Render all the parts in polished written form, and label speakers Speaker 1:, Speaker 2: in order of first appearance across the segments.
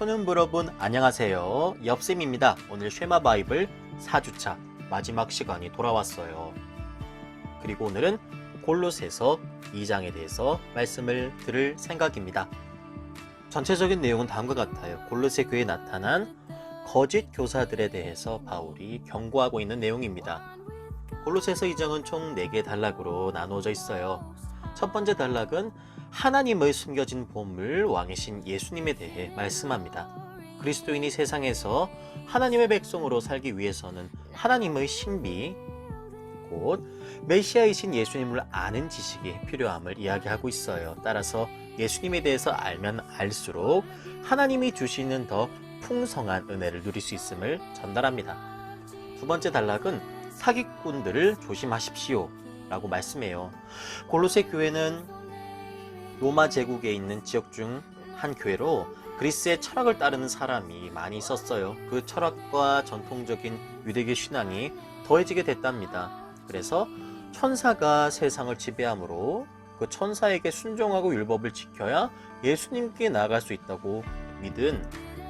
Speaker 1: 손은 여러분 안녕하세요. 엽쌤입니다. 오늘 쉐마 바이블 4주차 마지막 시간이 돌아왔어요. 그리고 오늘은 골로새서 2장에 대해서 말씀을 들을 생각입니다. 전체적인 내용은 다음과 같아요. 골로새 교회에 나타난 거짓 교사들에 대해서 바울이 경고하고 있는 내용입니다. 골로새서 2장은 총 4개 단락으로 나누어져 있어요. 첫 번째 단락은 하나님의 숨겨진 보물 왕이신 예수님에 대해 말씀합니다. 그리스도인이 세상에서 하나님의 백성으로 살기 위해서는 하나님의 신비, 곧 메시아이신 예수님을 아는 지식이 필요함을 이야기하고 있어요. 따라서 예수님에 대해서 알면 알수록 하나님이 주시는 더 풍성한 은혜를 누릴 수 있음을 전달합니다. 두 번째 단락은 사기꾼들을 조심하십시오 라고 말씀해요. 골로새 교회는 로마 제국에 있는 지역 중 한 교회로 그리스의 철학을 따르는 사람이 많이 있었어요. 그 철학과 전통적인 유대교 신앙이 더해지게 됐답니다. 그래서 천사가 세상을 지배하므로 그 천사에게 순종하고 율법을 지켜야 예수님께 나아갈 수 있다고 믿은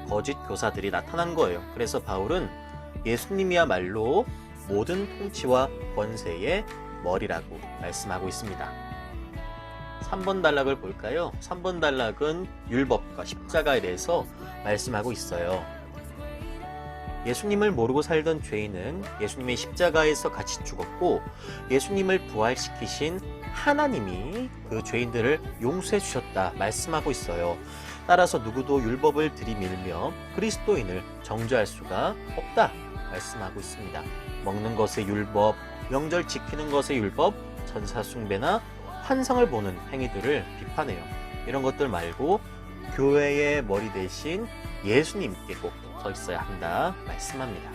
Speaker 1: 거짓 교사들이 나타난 거예요. 그래서 바울은 예수님이야말로 모든 통치와 권세의 머리라고 말씀하고 있습니다. 3번 단락을 볼까요? 3번 단락은 율법과 십자가에 대해서 말씀하고 있어요. 예수님을 모르고 살던 죄인은 예수님의 십자가에서 같이 죽었고 예수님을 부활시키신 하나님이 그 죄인들을 용서해 주셨다 말씀하고 있어요. 따라서 누구도 율법을 들이밀며 그리스도인을 정죄할 수가 없다 말씀하고 있습니다. 먹는 것의 율법, 명절 지키는 것의 율법, 천사 숭배나 환상을 보는 행위들을 비판해요. 이런 것들 말고 교회의 머리 대신 예수님께 꼭 서 있어야 한다 말씀합니다.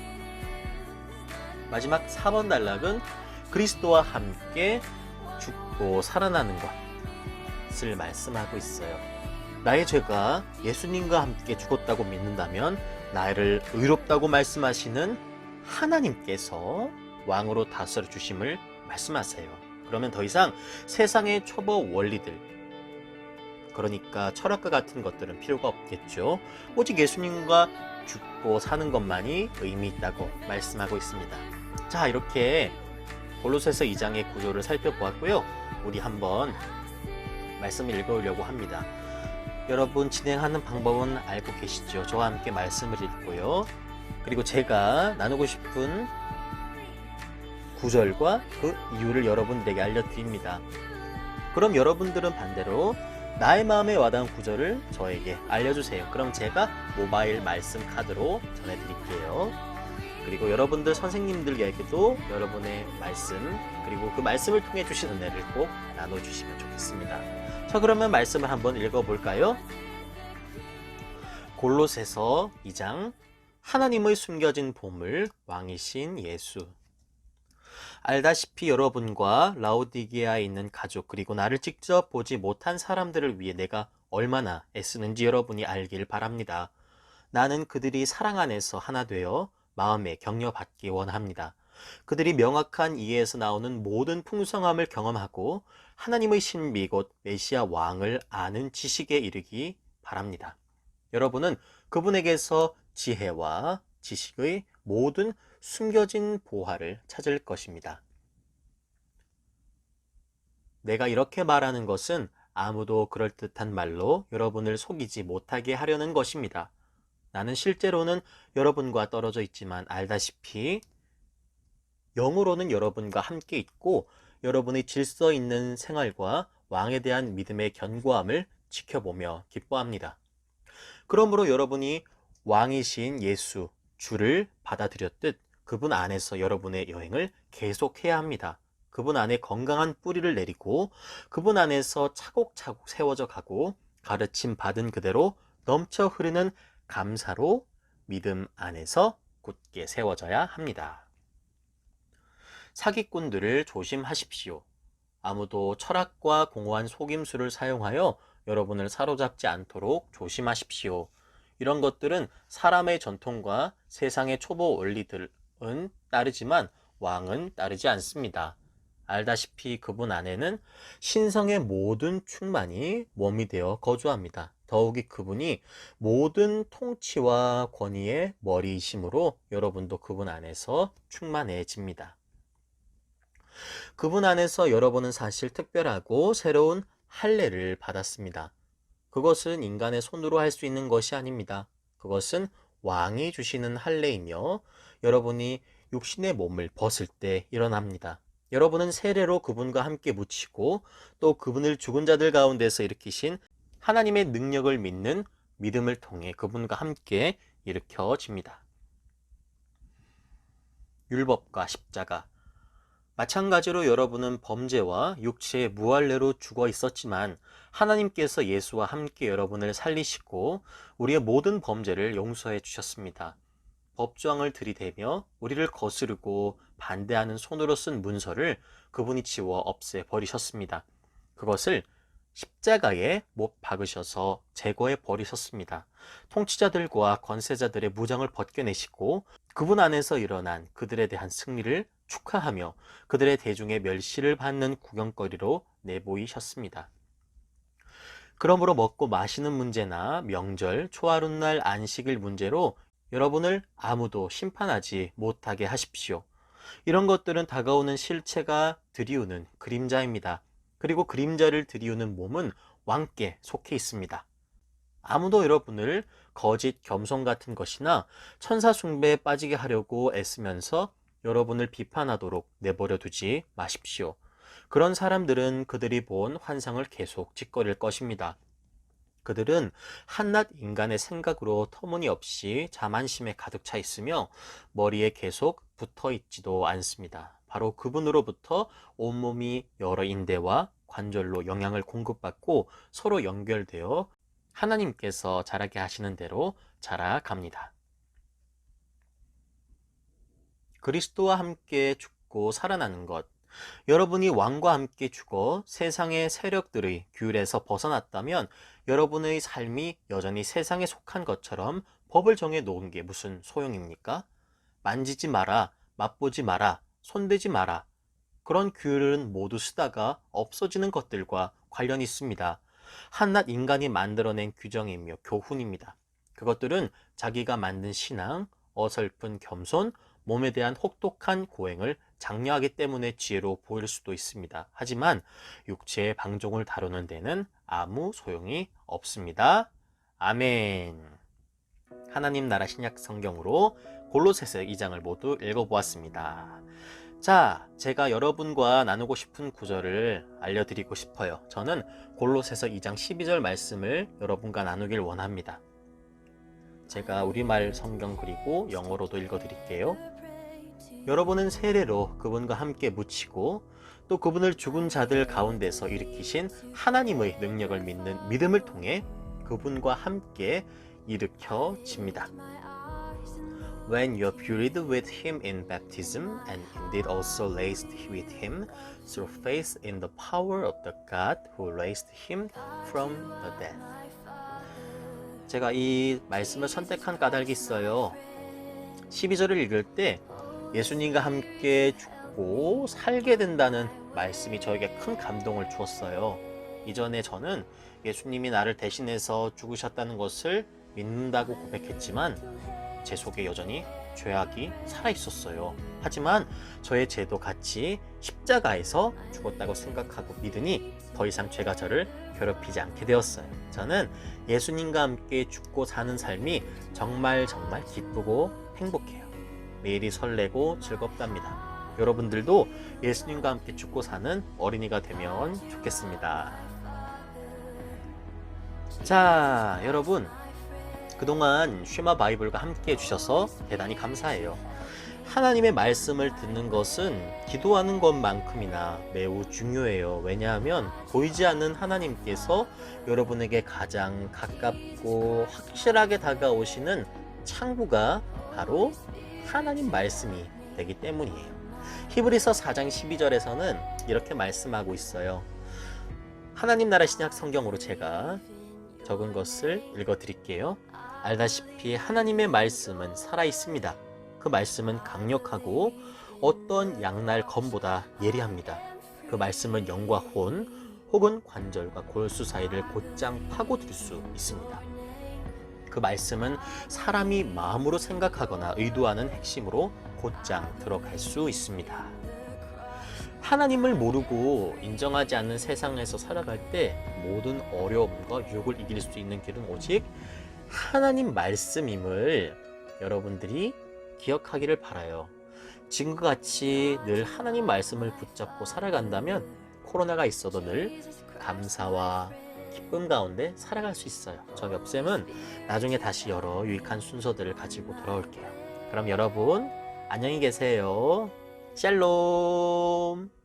Speaker 1: 마지막 4번 단락은 그리스도와 함께 죽고 살아나는 것을 말씀하고 있어요. 나의 죄가 예수님과 함께 죽었다고 믿는다면 나를 의롭다고 말씀하시는 하나님께서 왕으로 다스려 주심을 말씀하세요. 그러면 더 이상 세상의 초보 원리들, 그러니까 철학과 같은 것들은 필요가 없겠죠. 오직 예수님과 죽고 사는 것만이 의미 있다고 말씀하고 있습니다. 자, 이렇게 골로새서 2장의 구조를 살펴보았고요. 우리 한번 말씀을 읽어보려고 합니다. 여러분 진행하는 방법은 알고 계시죠? 저와 함께 말씀을 읽고요. 그리고 제가 나누고 싶은 구절과 그 이유를 여러분들에게 알려드립니다. 그럼 여러분들은 반대로 나의 마음에 와닿은 구절을 저에게 알려주세요. 그럼 제가 모바일 말씀 카드로 전해드릴게요. 그리고 여러분들 선생님들에게도 여러분의 말씀 그리고 그 말씀을 통해 주신 은혜를 꼭 나눠주시면 좋겠습니다. 자, 그러면 말씀을 한번 읽어볼까요? 골로새서 2장 하나님의 숨겨진 보물 왕이신 예수. 알다시피 여러분과 라오디게아에 있는 가족 그리고 나를 직접 보지 못한 사람들을 위해 내가 얼마나 애쓰는지 여러분이 알길 바랍니다. 나는 그들이 사랑 안에서 하나 되어 마음에 격려받기 원합니다. 그들이 명확한 이해에서 나오는 모든 풍성함을 경험하고 하나님의 신비 곧 메시아 왕을 아는 지식에 이르기 바랍니다. 여러분은 그분에게서 지혜와 지식의 모든 숨겨진 보화를 찾을 것입니다. 내가 이렇게 말하는 것은 아무도 그럴듯한 말로 여러분을 속이지 못하게 하려는 것입니다. 나는 실제로는 여러분과 떨어져 있지만 알다시피 영으로는 여러분과 함께 있고 여러분의 질서 있는 생활과 왕에 대한 믿음의 견고함을 지켜보며 기뻐합니다. 그러므로 여러분이 왕이신 예수, 주를 받아들였듯 그분 안에서 여러분의 여행을 계속해야 합니다. 그분 안에 건강한 뿌리를 내리고 그분 안에서 차곡차곡 세워져 가고 가르침 받은 그대로 넘쳐 흐르는 감사로 믿음 안에서 굳게 세워져야 합니다. 사기꾼들을 조심하십시오. 아무도 철학과 공허한 속임수를 사용하여 여러분을 사로잡지 않도록 조심하십시오. 이런 것들은 사람의 전통과 세상의 초보 원리들은 따르지만 왕은 따르지 않습니다. 알다시피 그분 안에는 신성의 모든 충만이 몸이 되어 거주합니다. 더욱이 그분이 모든 통치와 권위의 머리이심으로 여러분도 그분 안에서 충만해집니다. 그분 안에서 여러분은 사실 특별하고 새로운 할례를 받았습니다. 그것은 인간의 손으로 할 수 있는 것이 아닙니다. 그것은 왕이 주시는 할례이며 여러분이 육신의 몸을 벗을 때 일어납니다. 여러분은 세례로 그분과 함께 묻히고 또 그분을 죽은 자들 가운데서 일으키신 하나님의 능력을 믿는 믿음을 통해 그분과 함께 일으켜집니다. 율법과 십자가. 마찬가지로 여러분은 범죄와 육체의 무할례로 죽어 있었지만 하나님께서 예수와 함께 여러분을 살리시고 우리의 모든 범죄를 용서해 주셨습니다. 법조항을 들이대며 우리를 거스르고 반대하는 손으로 쓴 문서를 그분이 지워 없애 버리셨습니다. 그것을 십자가에 못 박으셔서 제거해 버리셨습니다. 통치자들과 권세자들의 무장을 벗겨내시고 그분 안에서 일어난 그들에 대한 승리를 축하하며 그들의 대중의 멸시를 받는 구경거리로 내보이셨습니다. 그러므로 먹고 마시는 문제나 명절, 초하룻날 안식일 문제로 여러분을 아무도 심판하지 못하게 하십시오. 이런 것들은 다가오는 실체가 들이우는 그림자입니다. 그리고 그림자를 들이우는 몸은 왕께 속해 있습니다. 아무도 여러분을 거짓 겸손 같은 것이나 천사 숭배에 빠지게 하려고 애쓰면서 여러분을 비판하도록 내버려 두지 마십시오. 그런 사람들은 그들이 본 환상을 계속 짓거릴 것입니다. 그들은 한낱 인간의 생각으로 터무니없이 자만심에 가득 차 있으며 머리에 계속 붙어 있지도 않습니다. 바로 그분으로부터 온몸이 여러 인대와 관절로 영향을 공급받고 서로 연결되어 하나님께서 자라게 하시는 대로 자라갑니다. 그리스도와 함께 죽고 살아나는 것. 여러분이 왕과 함께 죽어 세상의 세력들의 귤에서 벗어났다면 여러분의 삶이 여전히 세상에 속한 것처럼 법을 정해 놓은 게 무슨 소용입니까? 만지지 마라, 맛보지 마라, 손대지 마라. 그런 귤은 모두 쓰다가 없어지는 것들과 관련이 있습니다. 한낱 인간이 만들어낸 규정이며 교훈입니다. 그것들은 자기가 만든 신앙, 어설픈 겸손, 몸에 대한 혹독한 고행을 장려하기 때문에 지혜로 보일 수도 있습니다. 하지만 육체의 방종을 다루는 데는 아무 소용이 없습니다. 아멘. 하나님 나라 신약 성경으로 골로새서 2장을 모두 읽어보았습니다. 자, 제가 여러분과 나누고 싶은 구절을 알려드리고 싶어요. 저는 골로새서 2장 12절 말씀을 여러분과 나누길 원합니다. 제가 우리말 성경 그리고 영어로도 읽어드릴게요. 여러분은 세례로 그분과 함께 묻히고 또 그분을 죽은 자들 가운데서 일으키신 하나님의 능력을 믿는 믿음을 통해 그분과 함께 일으켜집니다. When you are buried with him in baptism and indeed also raised with him through faith in the power of the God who raised him from the dead. 제가 이 말씀을 선택한 까닭이 있어요. 12절을 읽을 때 예수님과 함께 죽고 살게 된다는 말씀이 저에게 큰 감동을 주었어요. 이전에 저는 예수님이 나를 대신해서 죽으셨다는 것을 믿는다고 고백했지만 제 속에 여전히 죄악이 살아있었어요. 하지만 저의 죄도 같이 십자가에서 죽었다고 생각하고 믿으니 더 이상 죄가 저를 괴롭히지 않게 되었어요. 저는 예수님과 함께 죽고 사는 삶이 정말 기쁘고 행복해요. 매일이 설레고 즐겁답니다. 여러분들도 예수님과 함께 죽고 사는 어린이가 되면 좋겠습니다. 자, 여러분, 그동안 쉐마 바이블과 함께 해주셔서 대단히 감사해요. 하나님의 말씀을 듣는 것은 기도하는 것만큼이나 매우 중요해요. 왜냐하면 보이지 않는 하나님께서 여러분에게 가장 가깝고 확실하게 다가오시는 창구가 바로 하나님 말씀이 되기 때문이에요. 히브리서 4장 12절에서는 이렇게 말씀하고 있어요. 하나님 나라 신약 성경으로 제가 적은 것을 읽어드릴게요. 알다시피 하나님의 말씀은 살아있습니다. 그 말씀은 강력하고 어떤 양날 검보다 예리합니다. 그 말씀은 영과 혼, 혹은 관절과 골수 사이를 곧장 파고들 수 있습니다. 그 말씀은 사람이 마음으로 생각하거나 의도하는 핵심으로 곧장 들어갈 수 있습니다. 하나님을 모르고 인정하지 않는 세상에서 살아갈 때 모든 어려움과 유혹을 이길 수 있는 길은 오직 하나님 말씀임을 여러분들이 기억하기를 바라요. 지금과 같이 늘 하나님 말씀을 붙잡고 살아간다면 코로나가 있어도 늘 감사와 기쁨 가운데 살아갈 수 있어요. 저 엽쌤은 나중에 다시 여러 유익한 순서들을 가지고 돌아올게요. 그럼 여러분 안녕히 계세요. 샬롬.